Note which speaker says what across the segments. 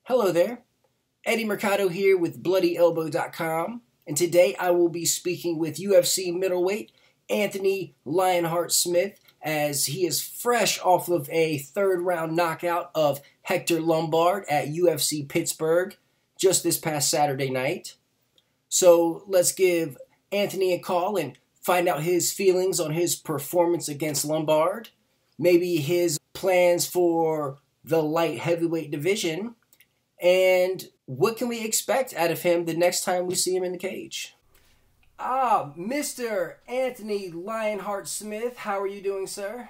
Speaker 1: Hello there, Eddie Mercado here with BloodyElbow.com, and today I will be speaking with UFC middleweight Anthony Lionheart Smith as he is fresh off of a third-round knockout of Hector Lombard at UFC Pittsburgh just this past Saturday night. So let's give Anthony a call and find out his feelings on his performance against Lombard, maybe his plans for the light heavyweight division, and what can we expect out of him the next time we see him in the cage? Mr. Anthony Lionheart Smith, how are you doing, sir?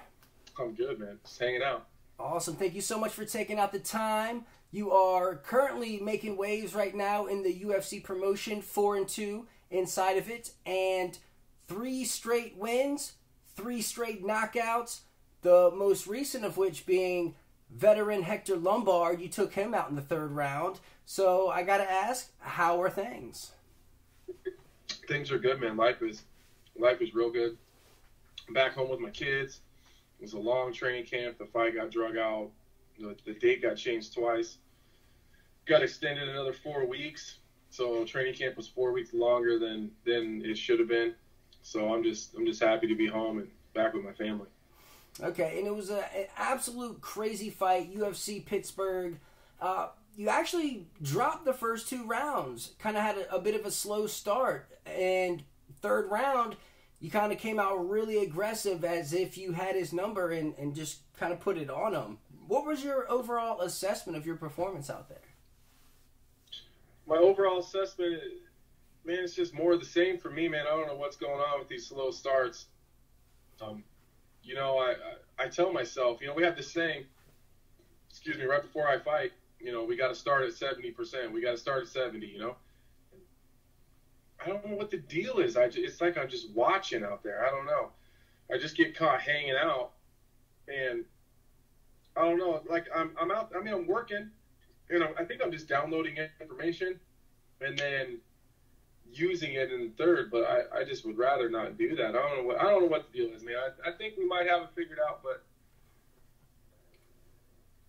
Speaker 2: I'm good, man. Just hanging out.
Speaker 1: Awesome. Thank you so much for taking out the time. You are currently making waves right now in the UFC promotion, 4-2 inside of it, and 3 straight wins, 3 straight knockouts, the most recent of which being veteran Hector Lombard. You took him out in the third round. So I got to ask, how are things?
Speaker 2: Things are good, man. Life is real good. I'm back home with my kids. It was a long training camp. The fight got drug out. The date got changed twice. Got extended another 4 weeks. So training camp was 4 weeks longer than it should have been. So I'm just happy to be home and back with my family.
Speaker 1: Okay, and it was an absolute crazy fight, UFC Pittsburgh. You actually dropped the first 2 rounds, kind of had a bit of a slow start, and third round, you kind of came out really aggressive as if you had his number and just kind of put it on him. What was your overall assessment of your performance out there?
Speaker 2: My overall assessment, man, it's just more of the same for me, man. I don't know what's going on with these slow starts. You know, I tell myself, we have this saying, right before I fight, we got to start at 70%. We got to start at 70, I don't know what the deal is. It's like I'm just watching out there. I don't know. I just get caught hanging out, and I don't know. Like I'm out. I mean, I'm working, I think I'm just downloading information, and then using it in the third, but I just would rather not do that. I don't know what the deal is, man. I think we might have it figured out, but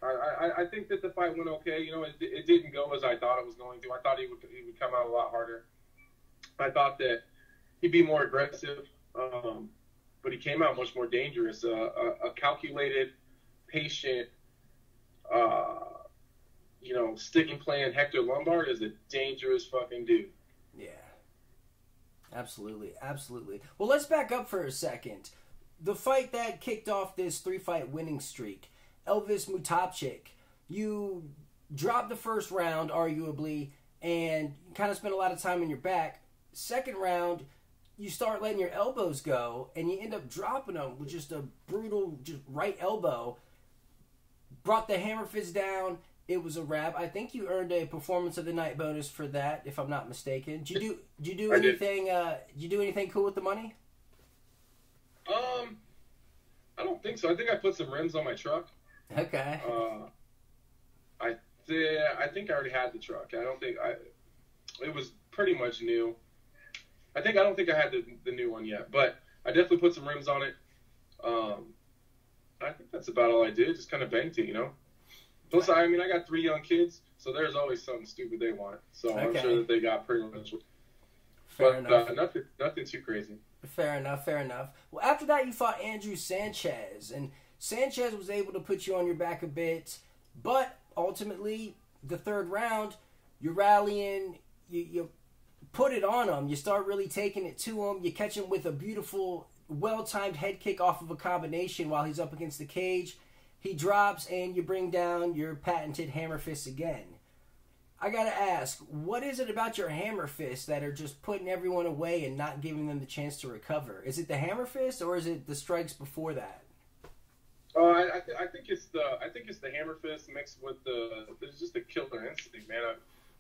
Speaker 2: I think that the fight went okay. It didn't go as I thought it was going to. I thought he would come out a lot harder. I thought that he'd be more aggressive, but he came out much more dangerous. A calculated, patient, stick and playing Hector Lombard is a dangerous fucking dude.
Speaker 1: Yeah. Absolutely, absolutely. Well, let's back up for a second. The fight that kicked off this 3-fight winning streak, Elvis Mutapchik, you dropped the first round, arguably, and kind of spent a lot of time in your back. Second round, you start letting your elbows go, and you end up dropping them with just a brutal right elbow. Brought the Hammerfist down. It was a wrap. I think you earned a performance of the night bonus for that, if I'm not mistaken. Did you do anything? Did you do anything cool with the money?
Speaker 2: I don't think so. I think I put some rims on my truck.
Speaker 1: Okay.
Speaker 2: I think I already had the truck. It was pretty much new. I don't think I had the new one yet, but I definitely put some rims on it. I think that's about all I did. Just kind of banked it, Plus, I got 3 young kids, so there's always something stupid they want. So okay. I'm sure that they got pretty much.
Speaker 1: Fair enough.
Speaker 2: Nothing too crazy.
Speaker 1: Fair enough. Well, after that, you fought Andrew Sanchez, and Sanchez was able to put you on your back a bit, but ultimately, the third round, you're rallying, you put it on him, you start really taking it to him, you catch him with a beautiful, well-timed head kick off of a combination while he's up against the cage. He drops, and you bring down your patented hammer fists again. I gotta ask, what is it about your hammer fists that are just putting everyone away and not giving them the chance to recover? Is it the hammer fist, or is it the strikes before that?
Speaker 2: I think it's the hammer fist mixed with there's just a killer instinct, man.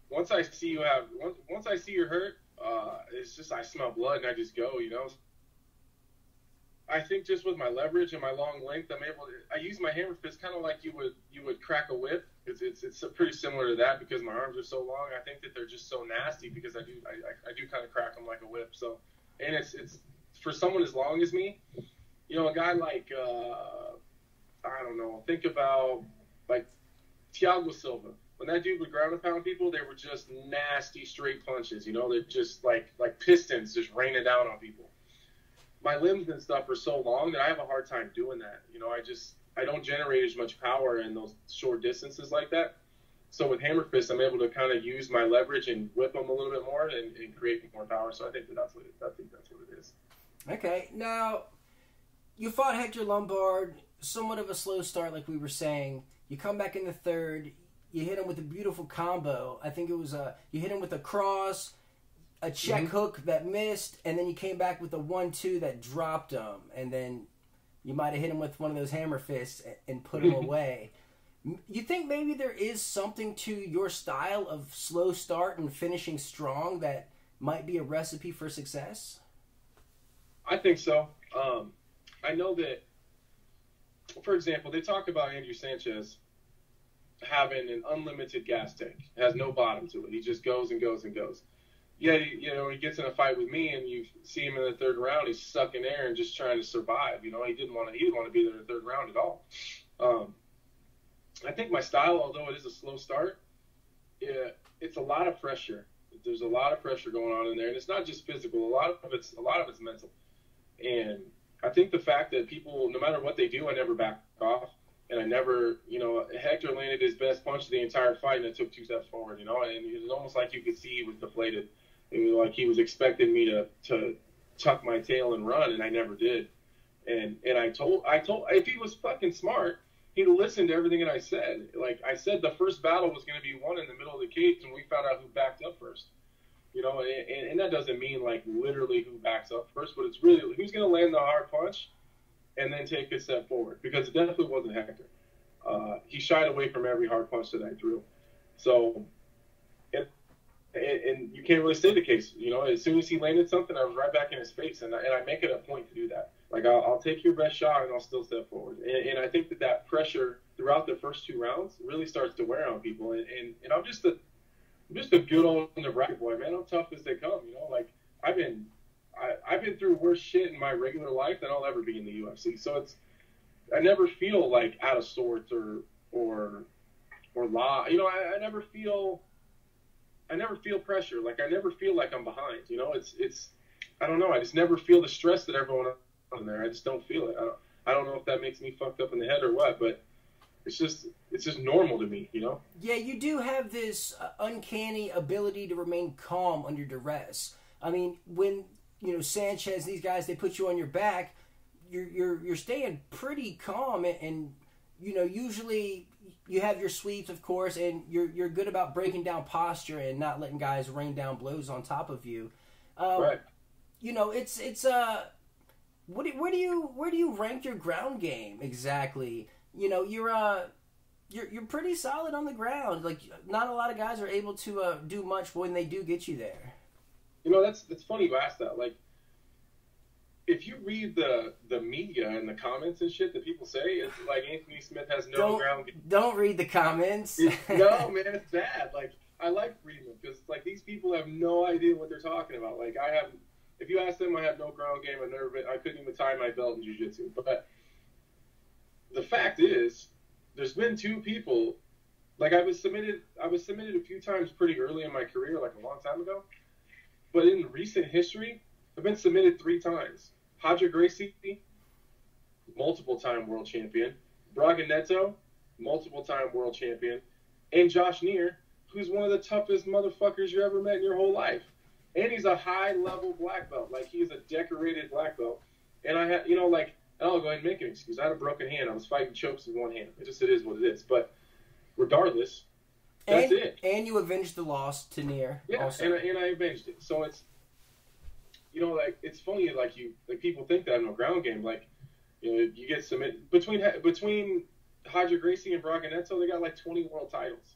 Speaker 2: Once I see you're hurt, it's just I smell blood and I just go, I think just with my leverage and my long length, I use my hammer fist kind of like you would crack a whip. It's pretty similar to that because my arms are so long. I think that they're just so nasty because I do kind of crack them like a whip. So, and it's for someone as long as me, a guy like I don't know. Think about like Thiago Silva. when that dude would ground and pound people, they were just nasty straight punches. You know, they're just like pistons just raining down on people. My limbs and stuff are so long that I have a hard time doing that. You know, I don't generate as much power in those short distances like that. So with Hammerfist, I'm able to kind of use my leverage and whip them a little bit more and create more power. So I think that's what it is.
Speaker 1: Okay, now you fought Hector Lombard, somewhat of a slow start, like we were saying. You come back in the third. You hit him with a beautiful combo. I think it was you hit him with a cross, a check hook that missed, and then you came back with a 1-2 that dropped him, and then you might have hit him with one of those hammer fists and put him away. You think maybe there is something to your style of slow start and finishing strong that might be a recipe for success?
Speaker 2: I think so. I know that, for example, they talk about Andrew Sanchez having an unlimited gas tank. It has no bottom to it. He just goes and goes and goes. Yeah, you know, he gets in a fight with me, and you see him in the third round. He's sucking air and just trying to survive. You know, he didn't want to be there in the third round at all. I think my style, although it is a slow start, it's a lot of pressure. There's a lot of pressure going on in there, and it's not just physical. A lot of it's mental. And I think the fact that people, no matter what they do, I never back off, and I never, you know, Hector landed his best punch the entire fight, and it took 2 steps forward. You know, and it was almost like you could see he was deflated. It was like he was expecting me to tuck my tail and run, and I never did. And I told if he was fucking smart, he'd listen to everything that I said. Like I said, the first battle was going to be won in the middle of the cage, and we found out who backed up first. You know, and that doesn't mean like literally who backs up first, but it's really who's going to land the hard punch and then take a step forward, because it definitely wasn't Hector. He shied away from every hard punch that I threw. So, and you can't really say the case. You know, as soon as he landed something, I was right back in his face, and I make it a point to do that. Like, I'll take your best shot, and I'll still step forward. And I think that pressure throughout the first 2 rounds really starts to wear on people. And I'm just a good old Nebraska boy, man. I'm tough as they come, you know. Like, I've been through worse shit in my regular life than I'll ever be in the UFC. So I never feel like out of sorts or you know, I never feel pressure. Like, I never feel like I'm behind. You know, it's I don't know. I just never feel the stress that everyone on there. I just don't feel it. I don't know if that makes me fucked up in the head or what, but it's just normal to me, you know? Yeah,
Speaker 1: you do have this uncanny ability to remain calm under duress. I mean, when, you know, Sanchez, these guys, they put you on your back, you're staying pretty calm, and you know, usually you have your sweeps, of course, and you're good about breaking down posture and not letting guys rain down blows on top of you.
Speaker 2: Right.
Speaker 1: You know, it's where do you rank your ground game exactly? You know, you're pretty solid on the ground. Like, not a lot of guys are able to do much when they do get you there.
Speaker 2: You know, that's funny you ask that. Like, if you read the media and the comments and shit that people say, it's like Anthony Smith has no ground game.
Speaker 1: Don't read the comments.
Speaker 2: No, man, it's bad. Like, I like reading them because, like, these people have no idea what they're talking about. Like, if you ask them, I have no ground game. I couldn't even tie my belt in jiu-jitsu. But the fact is, there's been 2 people. Like, I was submitted a few times pretty early in my career, like a long time ago. But in recent history, I've been submitted 3 times. Roger Gracie, multiple-time world champion. Braga Neto, multiple-time world champion. And Josh Neer, who's one of the toughest motherfuckers you ever met in your whole life. And he's a high-level black belt. Like, he's a decorated black belt. And I had, you know, like, I'll go ahead and make an excuse. I had a broken hand. I was fighting chokes with one hand. It is what it is. But regardless, that's it.
Speaker 1: And you avenged the loss to Neer.
Speaker 2: Yeah, also. And I avenged it. So it's, you know, like, it's funny, like, people think that I have no ground game. Like, you know, you get submitted between Roger Gracie and Braga Neto, they got like 20 world titles.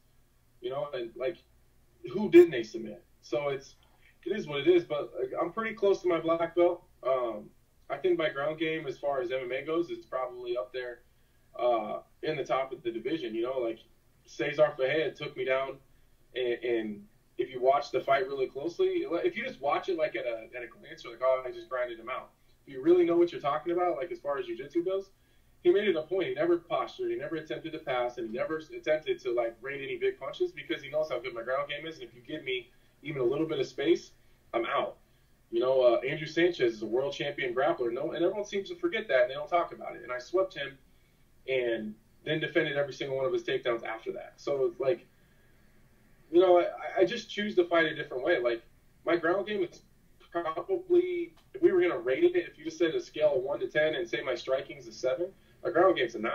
Speaker 2: You know, and like, who didn't they submit? So it is what it is. But like, I'm pretty close to my black belt. I think my ground game, as far as MMA goes, is probably up there in the top of the division. You know, like, Cesar Fahed took me down, and if you watch the fight really closely, if you just watch it like at a glance, you're like, oh, I just grinded him out. If you really know what you're talking about, like, as far as jiu-jitsu goes, he made it a point. He never postured. He never attempted to pass, and he never attempted to like rain any big punches because he knows how good my ground game is. And if you give me even a little bit of space, I'm out. You know, Andrew Sanchez is a world champion grappler. No, and everyone seems to forget that, and they don't talk about it. And I swept him, and then defended every single one of his takedowns after that. So it's like, you know, I just choose to fight a different way. Like, my ground game is probably, if we were going to rate it, if you just said a scale of 1 to 10 and say my striking's a 7, my ground game's a 9.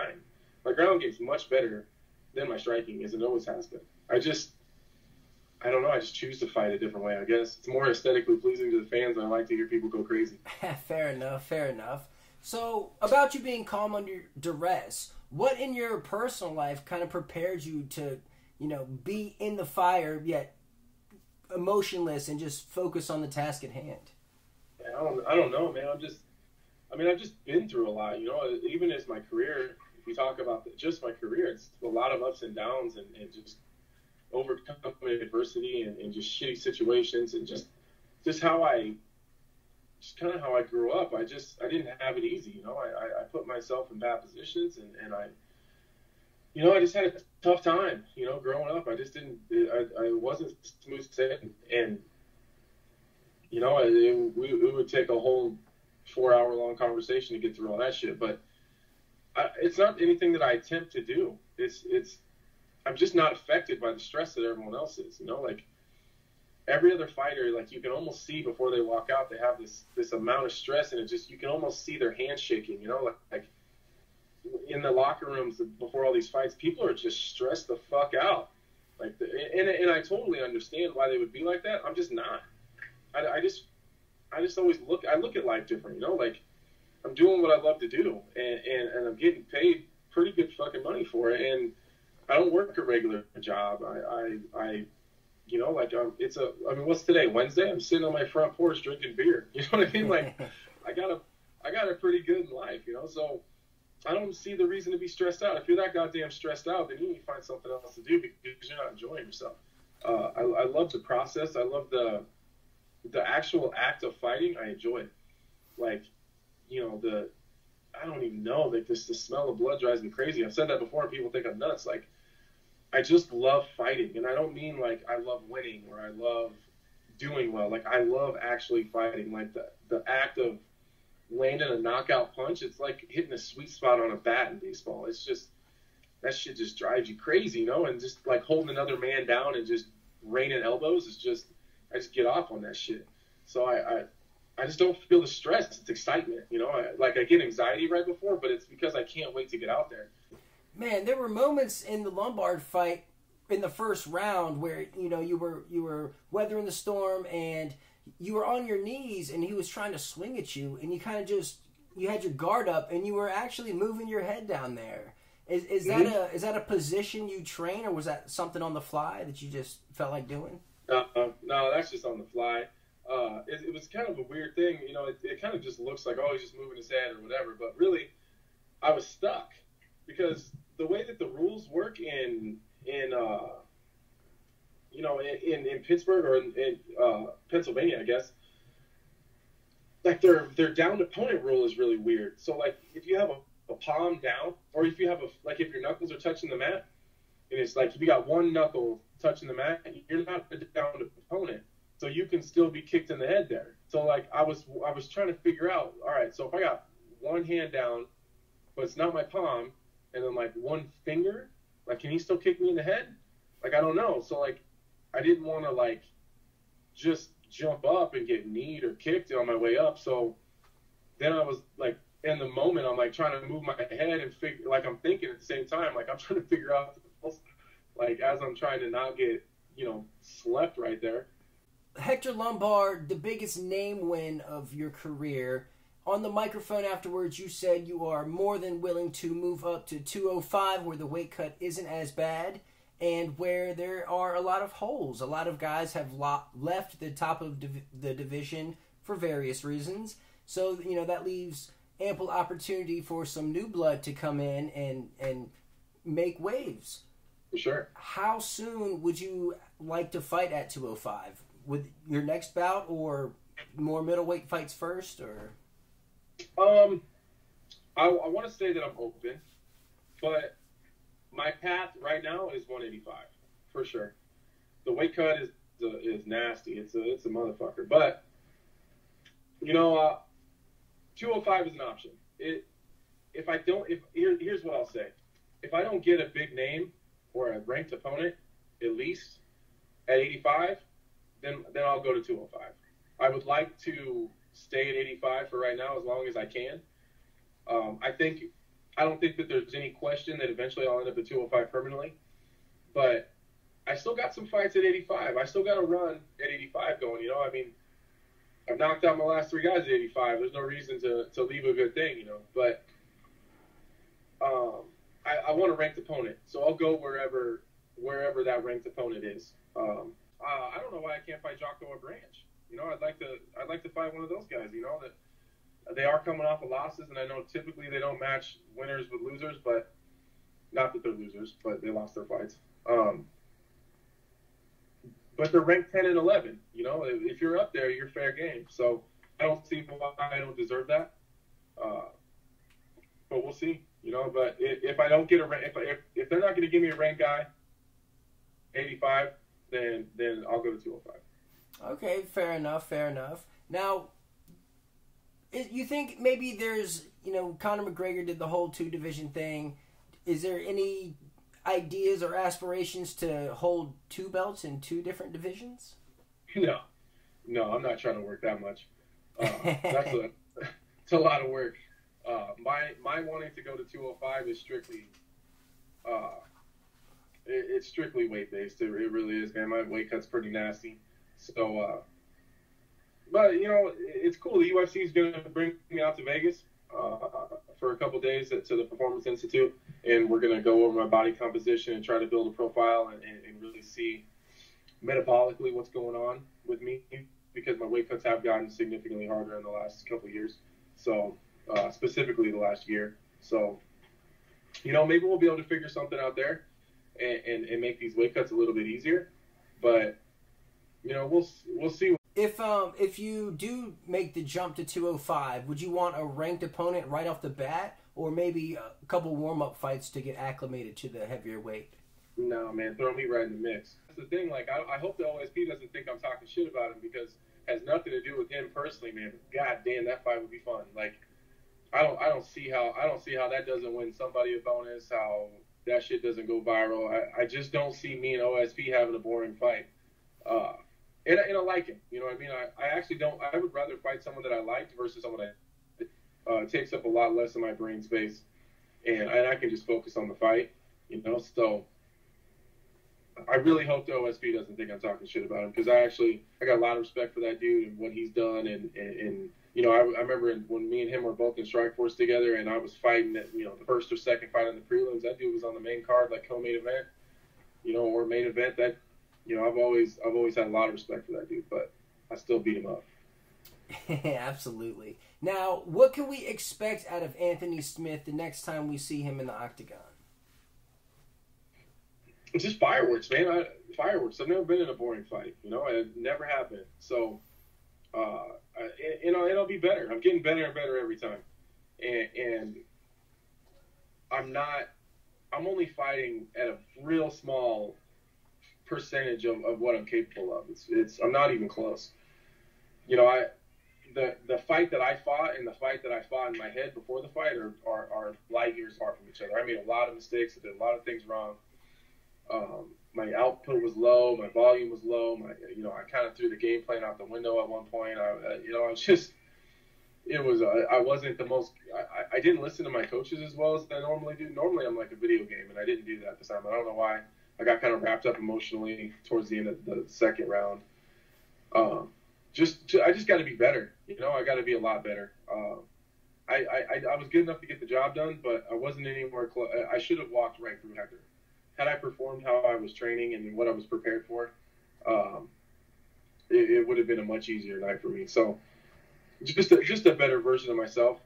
Speaker 2: My ground game's much better than my striking is, and always has been. I don't know, I just choose to fight a different way, I guess. It's more aesthetically pleasing to the fans, and I like to hear people go crazy.
Speaker 1: Fair enough, fair enough. So, about you being calm under duress, what in your personal life kind of prepared you to, you know, be in the fire, yet emotionless and just focus on the task at hand?
Speaker 2: I don't know, man. I've just been through a lot, you know, even as my career, if you talk about just my career, it's a lot of ups and downs and just overcoming adversity and just shitty situations and just kind of how I grew up. I didn't have it easy, you know. I put myself in bad positions and I just had a tough time, you know, growing up. I wasn't smooth sailing, and you know, it would take a whole 4-hour-long conversation to get through all that shit. But it's not anything that I attempt to do. I'm just not affected by the stress that everyone else is, you know. Like, every other fighter, like, you can almost see before they walk out, they have this amount of stress, and you can almost see their hands shaking, you know, like in the locker rooms before all these fights, people are just stressed the fuck out. Like, and I totally understand why they would be like that. I'm just not. I just always look at life different, you know. Like, I'm doing what I love to do, and I'm getting paid pretty good fucking money for it, and I don't work a regular job. I you know, like, what's today? Wednesday? I'm sitting on my front porch drinking beer. You know what I mean? Like, I got it pretty good in life, you know. So I don't see the reason to be stressed out. If you're that goddamn stressed out, then you need to find something else to do because you're not enjoying yourself. I love the process. I love the actual act of fighting. I enjoy it. Like, you know, I don't even know. Like, the smell of blood drives me crazy. I've said that before, and people think I'm nuts. Like, I just love fighting, and I don't mean like I love winning or I love doing well. Like, I love actually fighting. Like, the act of landing a knockout punch, it's like hitting a sweet spot on a bat in baseball. It's just, that shit just drives you crazy, you know. And just like holding another man down and just raining elbows is just, I just get off on that shit. So I just don't feel the stress. It's excitement, you know. I get anxiety right before, but it's because I can't wait to get out there.
Speaker 1: Man, there were moments in the Lombard fight in the first round where, you know, you were weathering the storm and you were on your knees and he was trying to swing at you, and you kind of you had your guard up and you were actually moving your head down there. Is that a position you train, or was that something on the fly that you just felt like doing?
Speaker 2: No, that's just on the fly. It was kind of a weird thing, you know. It kind of just looks like, oh, he's just moving his head or whatever, but really I was stuck because the way that the rules work in Pittsburgh or in Pennsylvania, I guess, like their downed opponent rule is really weird. So like if you have a palm down, or if you have if your knuckles are touching the mat, and it's like if you got one knuckle touching the mat, you're not a downed opponent, so you can still be kicked in the head there. So like I was trying to figure out, all right, so if I got one hand down, but it's not my palm, and then like one finger, like, can he still kick me in the head? Like, I don't know. So like I didn't want to like just jump up and get kneed or kicked on my way up. So then I was like, in the moment, I'm like trying to move my head and figure, like, I'm thinking at the same time, like I'm trying to figure out, like, as I'm trying to not get, you know, slept right there.
Speaker 1: Hector Lombard, the biggest name win of your career. On the microphone afterwards, you said you are more than willing to move up to 205, where the weight cut isn't as bad and where there are a lot of holes. A lot of guys have left the top of the division for various reasons. So, you know, that leaves ample opportunity for some new blood to come in and make waves.
Speaker 2: For sure.
Speaker 1: How soon would you like to fight at 205? With your next bout, or more middleweight fights first, or?
Speaker 2: I want to say that I'm open, but my path right now is 185 for sure. The weight cut is nasty. It's a motherfucker. But 205 is an option. Here's what I'll say. If I don't get a big name or a ranked opponent, at least at 85, then I'll go to 205. I would like to stay at 85 for right now as long as I can. I don't think that there's any question that eventually I'll end up at 205 permanently, but I still got some fights at 85. I still got a run at 85 going. I mean, I've knocked out my last 3 guys at 85. There's no reason to leave a good thing, But I want a ranked opponent, so I'll go wherever that ranked opponent is. I don't know why I can't fight Jotko or Branch. I'd like to fight one of those guys. That they are coming off of losses, and I know typically they don't match winners with losers, but not that they're losers, but they lost their fights. But they're ranked 10 and 11. If you're up there, you're fair game. So I don't see why I don't deserve that. But we'll see. But if I don't get if they're not going to give me a ranked guy, 85, then I'll go to 205.
Speaker 1: Okay, fair enough. Now, you think maybe there's, Conor McGregor did the whole 2-division thing. Is there any ideas or aspirations to hold 2 belts in 2 different divisions?
Speaker 2: No, I'm not trying to work that much. It's a lot of work. My wanting to go to 205 is strictly, it's strictly weight based. It really is, man. My weight cut's pretty nasty. So, but it's cool. The UFC is going to bring me out to Vegas for a couple days to the Performance Institute, and we're going to go over my body composition and try to build a profile and really see metabolically what's going on with me, because my weight cuts have gotten significantly harder in the last couple of years. So, specifically the last year. So, maybe we'll be able to figure something out there and make these weight cuts a little bit easier. But, we'll see.
Speaker 1: If you do make the jump to 205, would you want a ranked opponent right off the bat, or maybe a couple warm-up fights to get acclimated to the heavier weight?
Speaker 2: No, man, throw me right in the mix. That's the thing. Like, I hope the OSP doesn't think I'm talking shit about him, because it has nothing to do with him personally, man. But God damn, that fight would be fun. Like, I don't see how that doesn't win somebody a bonus. How that shit doesn't go viral. I just don't see me and OSP having a boring fight. And I like him. You know what I mean? I actually don't. I would rather fight someone that I liked versus someone that takes up a lot less of my brain space, and I can just focus on the fight. So I really hope the OSP doesn't think I'm talking shit about him, because I got a lot of respect for that dude and what he's done. And I remember when me and him were both in Strikeforce together, and I was fighting at the first or second fight in the prelims. That dude was on the main card, like co-main event, or main event. That I've always had a lot of respect for that dude, but I still beat him up.
Speaker 1: Absolutely. Now, what can we expect out of Anthony Smith the next time we see him in the octagon?
Speaker 2: It's just fireworks, man. Fireworks. I've never been in a boring fight. I never have been. So, it'll be better. I'm getting better and better every time. And I'm only fighting at a real small percentage of what I'm capable of. I'm not even close. The fight that I fought and the fight that I fought in my head before the fight are light years apart from each other. I made a lot of mistakes. I did a lot of things wrong. My output was low. My volume was low. I kind of threw the game plan out the window at one point. I wasn't the most. I didn't listen to my coaches as well as I normally do. Normally, I'm like a video game, and I didn't do that this time. I don't know why. I got kind of wrapped up emotionally towards the end of the second round. I just got to be better. I got to be a lot better. I was good enough to get the job done, but I wasn't anywhere close. I should have walked right through Hector. Had I performed how I was training and what I was prepared for, it would have been a much easier night for me. So just a better version of myself.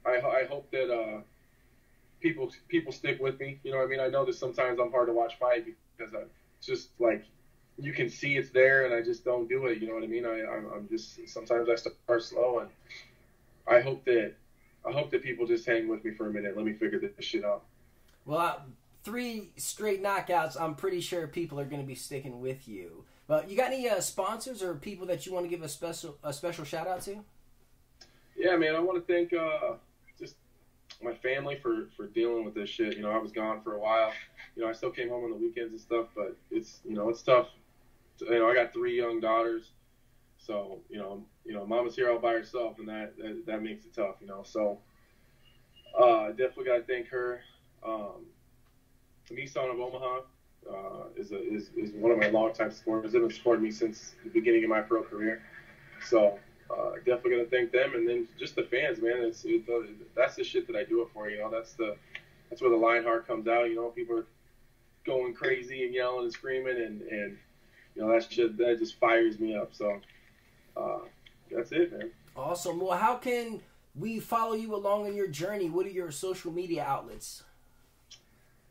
Speaker 2: I hope that people stick with me. I know that sometimes I'm hard to watch fight because I just like, you can see it's there and I just don't do it. You know what I mean? I'm just, sometimes I start slow, and I hope that I hope that people just hang with me for a minute. Let me figure this shit out.
Speaker 1: Well, 3 straight knockouts. I'm pretty sure people are going to be sticking with you. But you got any sponsors or people that you want to give a special shout out to?
Speaker 2: Yeah, man. I want to thank just my family for dealing with this shit. You know, I was gone for a while. You know, I still came home on the weekends and stuff, but it's tough. You know, I got 3 young daughters, so you know, mama's here all by herself, and that makes it tough. You know, so definitely got to thank her. Nissan of Omaha is one of my longtime supporters. They've been supporting me since the beginning of my pro career. So definitely gonna thank them, and then just the fans, man. That's the shit that I do it for. You know, that's where the Lionheart comes out. You know, people are going crazy and yelling and screaming, and you know, that shit that just fires me up. So that's it, man.
Speaker 1: Awesome. Well, how can we follow you along in your journey? What are your social media outlets?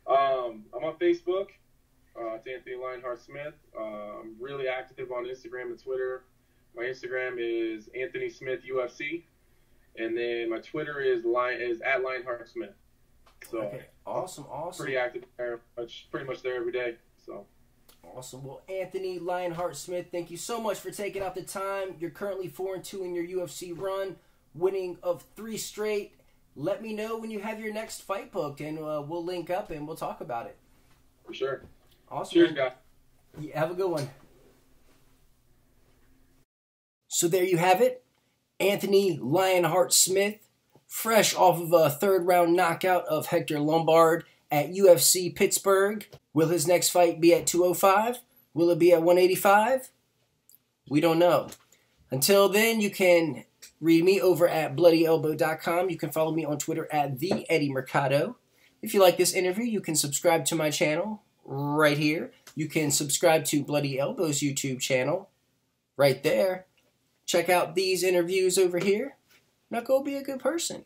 Speaker 2: I'm on Facebook. It's Anthony Lionheart Smith. I'm really active on Instagram and Twitter. My Instagram is Anthony Smith UFC, and then my Twitter is at Lionheart Smith. So
Speaker 1: okay. Awesome.
Speaker 2: Pretty active there, pretty much there every day. So
Speaker 1: awesome. Well, Anthony Lionheart Smith, thank you so much for taking out the time. You're currently 4-2 in your UFC run, winning of 3 straight. Let me know when you have your next fight booked, and we'll link up and we'll talk about it.
Speaker 2: For sure.
Speaker 1: Awesome.
Speaker 2: Cheers, guys.
Speaker 1: Yeah, have a good one. So there you have it. Anthony Lionheart Smith, fresh off of a 3rd round knockout of Hector Lombard at UFC Pittsburgh. Will his next fight be at 205? Will it be at 185? We don't know. Until then, you can read me over at bloodyelbow.com. You can follow me on Twitter at @Mercado. If you like this interview, you can subscribe to my channel right here. You can subscribe to Bloody Elbow's YouTube channel right there. Check out these interviews over here. Now go be a good person.